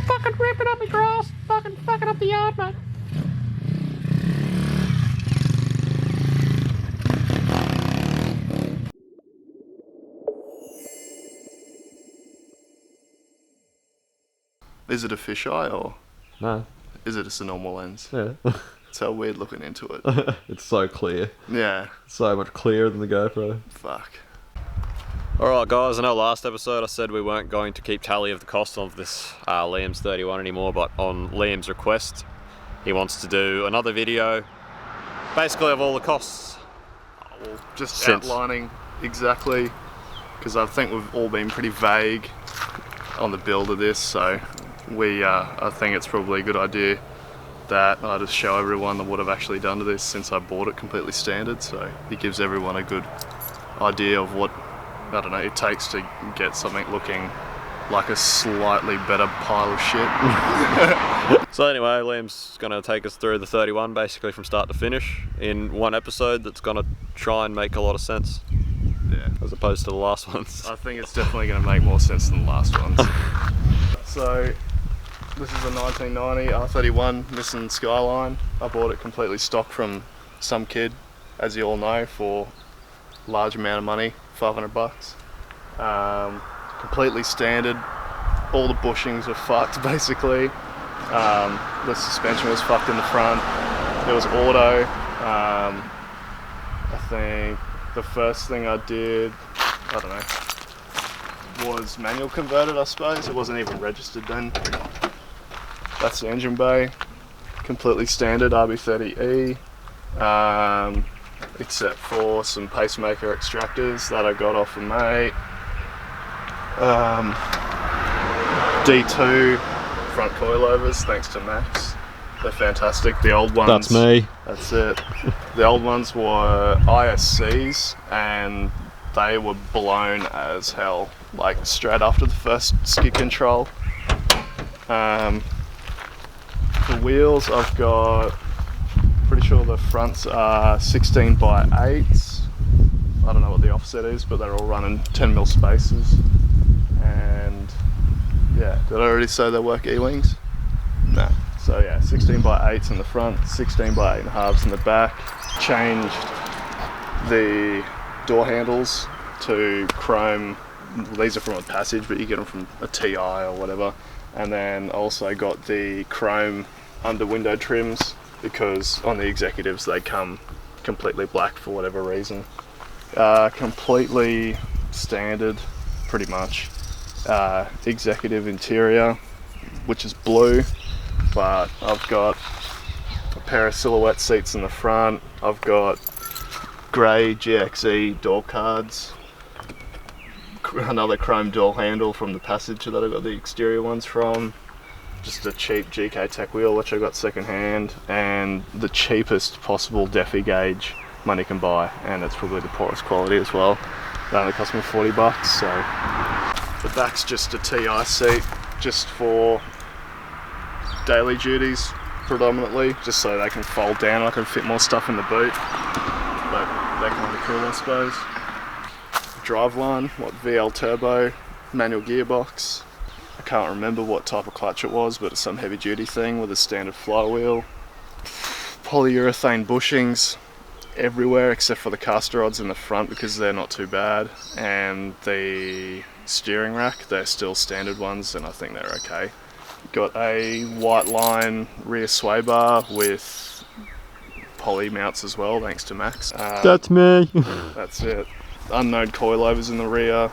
Stop fucking ripping up my grass, fucking fucking up the yard, mate. Is it a fisheye or No. is it just a normal lens? Yeah. It's so weird looking into it. It's so clear. Yeah. So much clearer than the GoPro. Fuck. Alright guys, I know last episode I said we weren't going to keep tally of the cost of this Liam's 31 anymore, but on Liam's request, he wants to do another video basically of all the costs. Well, just Since- outlining exactly, because I think we've all been pretty vague on the build of this, so I think it's probably a good idea that I just show everyone what I've actually done to this since I bought it completely standard, so it gives everyone a good idea of what, I don't know, it takes to get something looking like a slightly better pile of shit. So anyway, Liam's going to take us through the 31 basically from start to finish in one episode that's going to try and make a lot of sense. Yeah. As opposed to the last ones. I think it's definitely going to make more sense than the last ones. So, this is a 1990 R31 Nissan Skyline. I bought it completely stock from some kid, as you all know, for a large amount of money, $500. Completely standard. All the bushings were fucked, basically. The suspension was fucked in the front. It was auto. I think the first thing I did, I don't know, was manual converted, I suppose. It wasn't even registered then. That's the engine bay, completely standard RB30E, except for some pacemaker extractors that I got off a mate. D2 front coilovers, thanks to Max. They're fantastic. The old ones. That's me. That's it. The old ones were ISCs and they were blown as hell, like straight after the first skid control. The wheels, I've got, pretty sure the fronts are 16 by 8s. I don't know what the offset is, but they're all running 10mm spaces. And yeah, did I already say they work E-wings? No. So yeah, 16 by 8s in the front, 16 by 8.5s in the back. Changed the door handles to chrome. These are from a Passage, but you get them from a TI or whatever. And then also got the chrome under window trims because on the Executives they come completely black for whatever reason. Completely standard, pretty much. Executive interior, which is blue, but I've got a pair of silhouette seats in the front. I've got grey GXE door cards, another chrome door handle from the Passage that I got the exterior ones from, just a cheap GK Tech wheel which I got second hand, and the cheapest possible Defi gauge money can buy, and it's probably the poorest quality as well. That only cost me $40, so the back's just a TI seat, just for daily duties predominantly, just so they can fold down. I can fit more stuff in the boot, but they're kind of cool, I suppose. Driveline, what, VL turbo, manual gearbox. I can't remember what type of clutch it was, but it's some heavy duty thing with a standard flywheel. Polyurethane bushings everywhere except for the caster rods in the front because they're not too bad, and the steering rack, they're still standard ones and I think they're okay. Got a white line rear sway bar with poly mounts as well, thanks to Max. That's me. That's it. Unknown coilovers in the rear,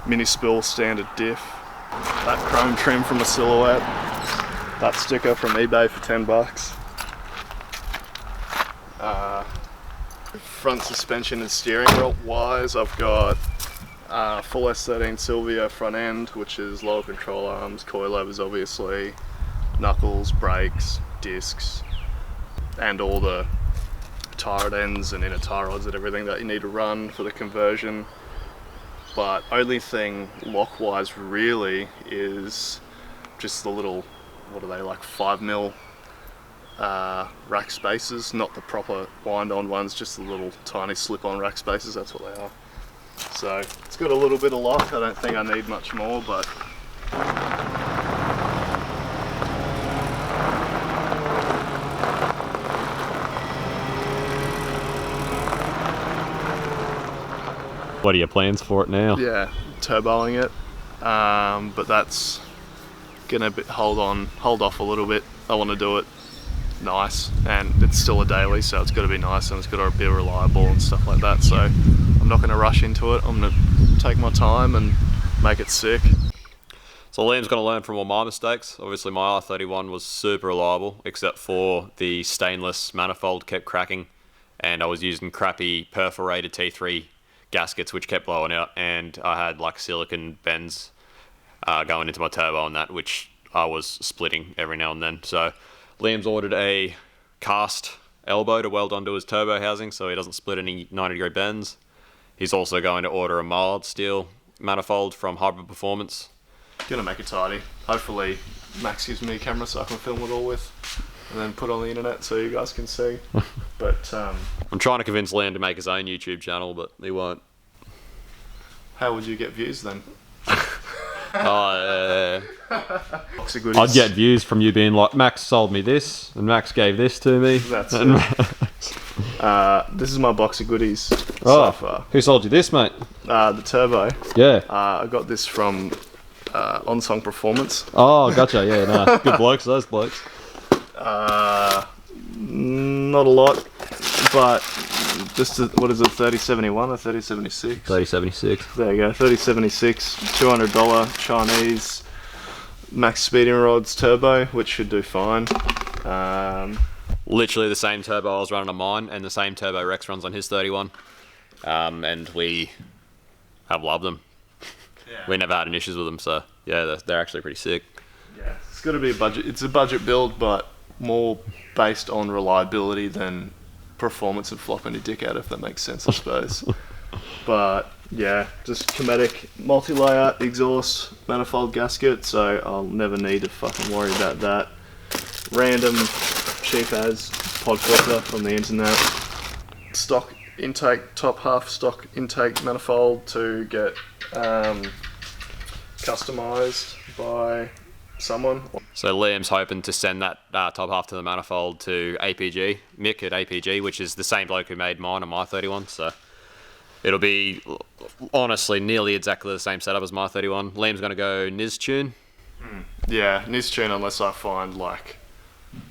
mini spill standard diff, that chrome trim from a Silhouette, that sticker from eBay for $10. Front suspension and steering wheel wise, I've got full S13 Silvia front end, which is lower control arms, coilovers obviously, knuckles, brakes, discs, and all the turret ends and inner tie rods and everything that you need to run for the conversion. But only thing lock wise really is just the little, what are they, like 5mm rack spacers, not the proper wind on ones, just the little tiny slip on rack spacers, that's what they are. So it's got a little bit of lock, I don't think I need much more, but What are your plans for it now? Yeah, turboing it. But that's gonna hold off a little bit. I want to do it nice, and it's still a daily, so it's got to be nice and it's got to be reliable and stuff like that. So I'm not going to rush into it. I'm going to take my time and make it sick. So Liam's going to learn from all my mistakes. Obviously my R31 was super reliable, except for the stainless manifold kept cracking, and I was using crappy perforated T3 gaskets which kept blowing out, and I had like silicon bends going into my turbo on that, which I was splitting every now and then. So Liam's ordered a cast elbow to weld onto his turbo housing so he doesn't split any 90-degree bends. He's also going to order a mild steel manifold from Hybrid Performance. Gonna make it tidy. Hopefully Max gives me a camera so I can film it all with, and then put it on the internet so you guys can see. But I'm trying to convince Liam to make his own YouTube channel, but he won't. how would you get views then? Oh, Box of goodies. I'd get views from you being like, Max sold me this, and Max gave this to me. That's and it. This is my box of goodies so Oh, far. who sold you this, mate? The turbo. Yeah. I got this from On-Song Performance. Oh, gotcha. Yeah, no. Good blokes, those blokes. Not a lot, but just what is it, 3071 or 3076? 3076. There you go, 3076, $200 Chinese max speeding rods turbo, which should do fine. literally the same turbo I was running on mine, and the same turbo Rex runs on his 31. And we have loved them. Yeah. We never had any issues with them, so yeah, they're actually pretty sick. Yeah, it's got to be a budget. It's a budget build, but more based on reliability than performance and flopping your dick out, if that makes sense, I suppose. But yeah, just Cometic multi-layer exhaust manifold gasket, so I'll never need to fucking worry about that. Random cheap as pod filter from the internet. Stock intake, top half stock intake manifold to get customized by someone. So Liam's hoping to send that top half to the manifold to APG, Mick at APG, which is the same bloke who made mine on my 31. So it'll be honestly nearly exactly the same setup as my 31. Liam's going to go Niztune. Yeah, Niztune, unless I find like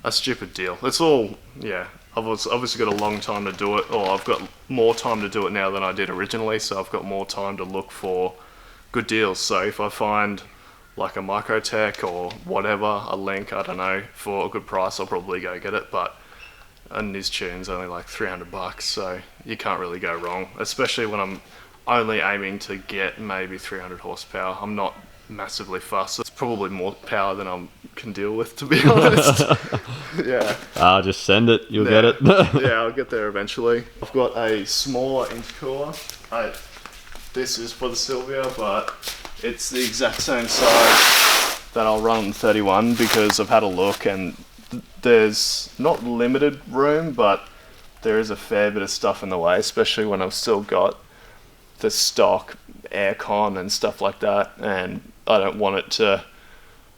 a stupid deal. It's all, yeah. I've obviously got a long time to do it, or I've got more time to do it now than I did originally, so I've got more time to look for good deals. So if I find like a Microtech or whatever, a Link, I don't know, for a good price, I'll probably go get it. But a Niztune's only like $300, so you can't really go wrong, especially when I'm only aiming to get maybe 300 horsepower. I'm not massively fussed. It's probably more power than I can deal with, to be honest. Yeah. Just send it, you'll get it. Yeah, I'll get there eventually. I've got a smaller intercooler. This is for the Silvia, but it's the exact same size that I'll run on the 31 because I've had a look and there's not limited room, but there is a fair bit of stuff in the way, especially when I've still got the stock aircon and stuff like that, and I don't want it to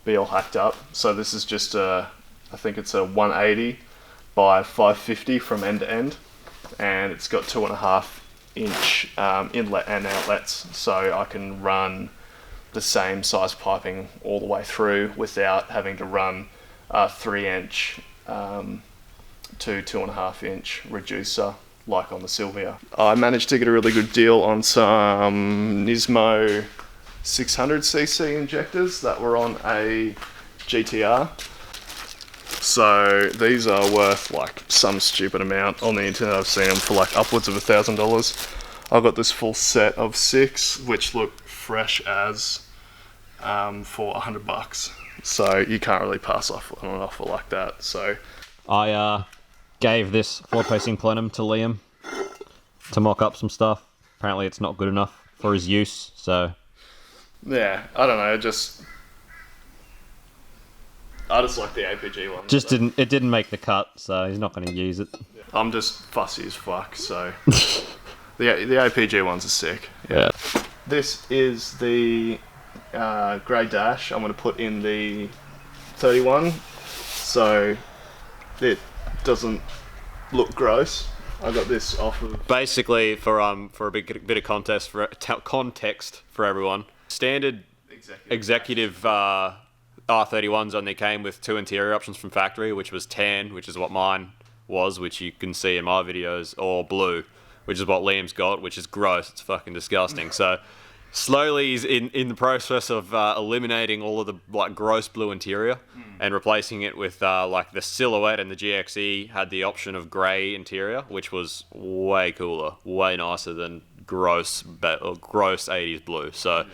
be all hacked up. So this is just I think it's a 180 by 550 from end to end, and it's got 2.5 inch inlet and outlets, so I can run the same size piping all the way through without having to run a 3-inch to 2.5 inch reducer like on the Silvia. I managed to get a really good deal on some Nismo 600cc injectors that were on a GTR. So these are worth like some stupid amount. On the internet I've seen them for like upwards of $1,000. I've got this full set of 6 which look fresh as for $100. So you can't really pass off on an offer like that. So I gave this floor-facing plenum to Liam to mock up some stuff. Apparently it's not good enough for his use, so... yeah, I don't know, I just like the APG one. Just it didn't make the cut, so he's not going to use it. I'm just fussy as fuck, so... the APG ones are sick. Yeah. This is the grey dash I'm going to put in the 31, so it doesn't look gross. I got this off of. Basically, for a bit of context for everyone, standard executive R31s only came with 2 interior options from factory, which was tan, which is what mine was, which you can see in my videos, or blue, which is what Liam's got, which is gross. It's fucking disgusting. So slowly he's in the process of eliminating all of the like gross blue interior and replacing it with like the Silhouette and the GXE had the option of grey interior, which was way cooler, way nicer than gross 80s blue. So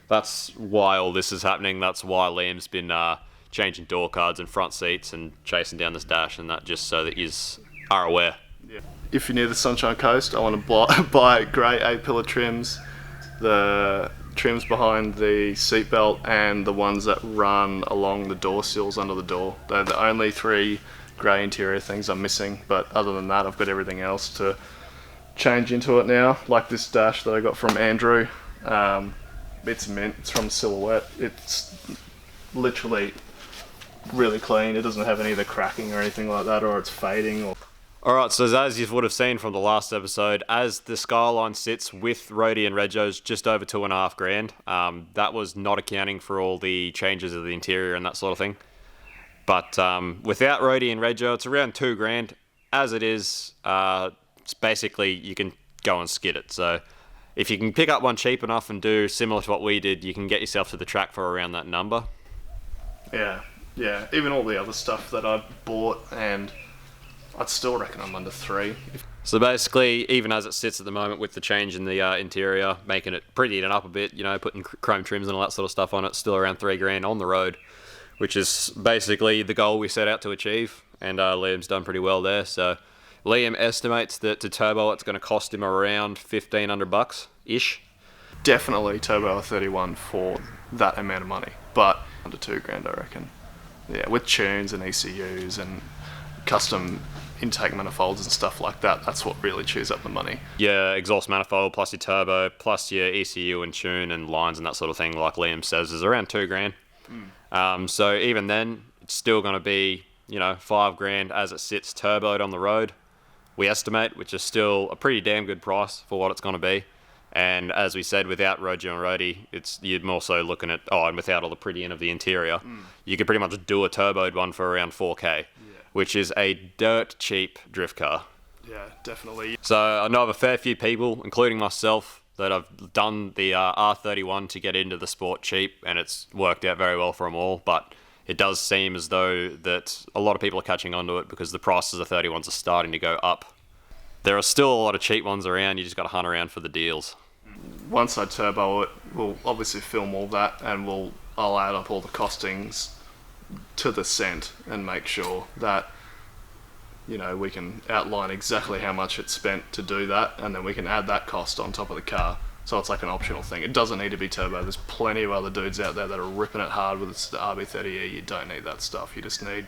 that's why all this is happening. That's why Liam's been changing door cards and front seats and chasing down this dash, and that just so that you are aware. Yeah. If you're near the Sunshine Coast, I want to buy grey 8-pillar trims, the trims behind the seatbelt, and the ones that run along the door sills under the door. They're the only 3 grey interior things I'm missing, but other than that, I've got everything else to change into it now. Like this dash that I got from Andrew. It's mint, it's from Silhouette. It's literally really clean. It doesn't have any of the cracking or anything like that, or it's fading. Or Alright, so as you would have seen from the last episode, as the Skyline sits with Roadie and Reggos just over $2,500, that was not accounting for all the changes of the interior and that sort of thing. But without Roadie and Reggo, it's around $2,000. As it is, it's basically you can go and skid it. So if you can pick up one cheap enough and do similar to what we did, you can get yourself to the track for around that number. Yeah. Even all the other stuff that I bought, and I'd still reckon I'm under 3. So basically, even as it sits at the moment with the change in the interior, making it prettying it up a bit, you know, putting chrome trims and all that sort of stuff on it, still around $3,000 on the road, which is basically the goal we set out to achieve, and Liam's done pretty well there. So Liam estimates that to turbo it's going to cost him around $1,500-ish. Definitely turbo 31 for that amount of money, but under $2,000 I reckon. Yeah, with tunes and ECUs and custom intake manifolds and stuff like that, that's what really chews up the money. Yeah, exhaust manifold plus your turbo plus your ECU and tune and lines and that sort of thing, like Liam says, is around $2,000. So even then, it's still going to be, you know, $5,000 as it sits turboed on the road, we estimate, which is still a pretty damn good price for what it's going to be. And as we said, without Roger and Roadie, you're more so looking at, and without all the prettying of the interior, you could pretty much do a turboed one for around $4,000, which is a dirt cheap drift car. Yeah, definitely. So I know of a fair few people, including myself, that have done the R31 to get into the sport cheap, and it's worked out very well for them all. But it does seem as though that a lot of people are catching onto it because the prices of 31s are starting to go up. There are still a lot of cheap ones around, you just got to hunt around for the deals. Once I turbo it, we'll obviously film all that, and I'll add up all the costings to the cent and make sure that, you know, we can outline exactly how much it's spent to do that, and then we can add that cost on top of the car. So it's like an optional thing. It doesn't need to be turbo. There's plenty of other dudes out there that are ripping it hard with the RB30E. You don't need that stuff. You just need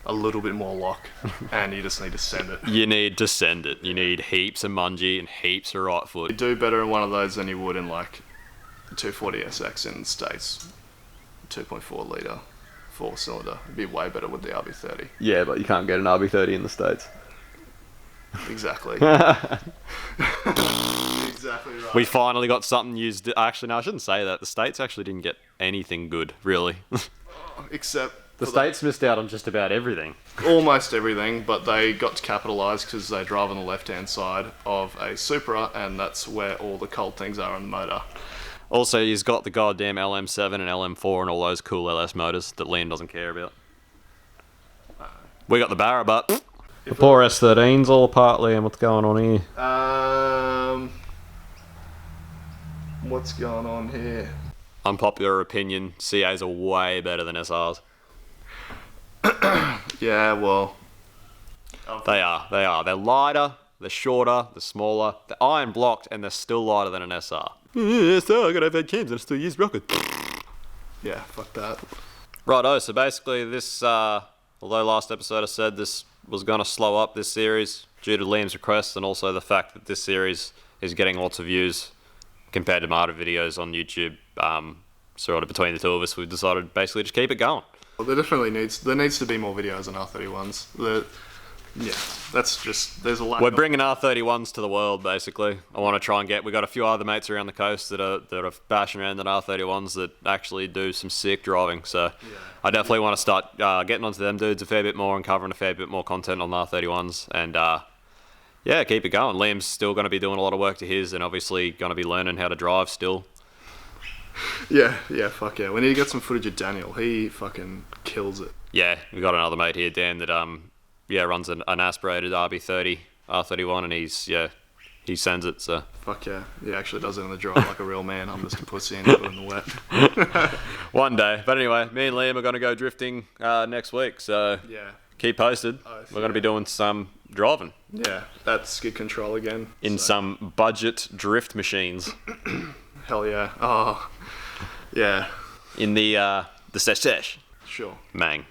a little bit more lock, and you just need to send it. You need to send it. You need heaps of mungie and heaps of right foot. You do better in one of those than you would in like a 240SX in the States. 2.4 litre, 4-cylinder. It'd be way better with the RB30. Yeah, but you can't get an RB30 in the States. Exactly. Exactly right. We finally got something used. Actually, no, I shouldn't say that. The States actually didn't get anything good, really. Except The States missed out on just about everything. almost everything, but they got to capitalise because they drive on the left-hand side of a Supra, and that's where all the cold things are on the motor. Also, he's got the goddamn LM7 and LM4 and all those cool LS motors that Liam doesn't care about. We got the Barra, but The poor S13's all apart, Liam. What's going on here? What's going on here? unpopular opinion, CAs are way better than SRs. Yeah, well, They are. They're lighter, they're shorter, they're smaller, they're iron blocked, and they're still lighter than an SR. SR, I gotta have had cams and I still use rocket. yeah, fuck that. Righto, so basically this, although last episode I said this was going to slow up this series due to Liam's request and also the fact that this series is getting lots of views compared to my other videos on YouTube, sort of between the two of us, we've decided basically to keep it going. Well, there needs to be more videos on R31s. Yeah, that's just, there's a lack We're of... bringing R31s to the world, basically. I want to try and get. We got a few other mates around the coast that are bashing around in R31s that actually do some sick driving. So I definitely want to start getting onto them dudes a fair bit more and covering a fair bit more content on R31s. And yeah, keep it going. Liam's still going to be doing a lot of work to his, and obviously going to be learning how to drive still. Yeah, fuck yeah. We need to get some footage of Daniel. He fucking kills it. Yeah, we got another mate here, Dan, that runs an aspirated RB30 R31, and he sends it. So Fuck yeah. He actually does it in the dry like a real man. I'm just a pussy and do it in the wet. one day. But anyway, me and Liam are going to go drifting next week. So Yeah. keep posted. We're going to be doing some driving Yeah, that's skid control again. in so- some budget drift machines Hell yeah. Oh, yeah, in the sesh sure. mang.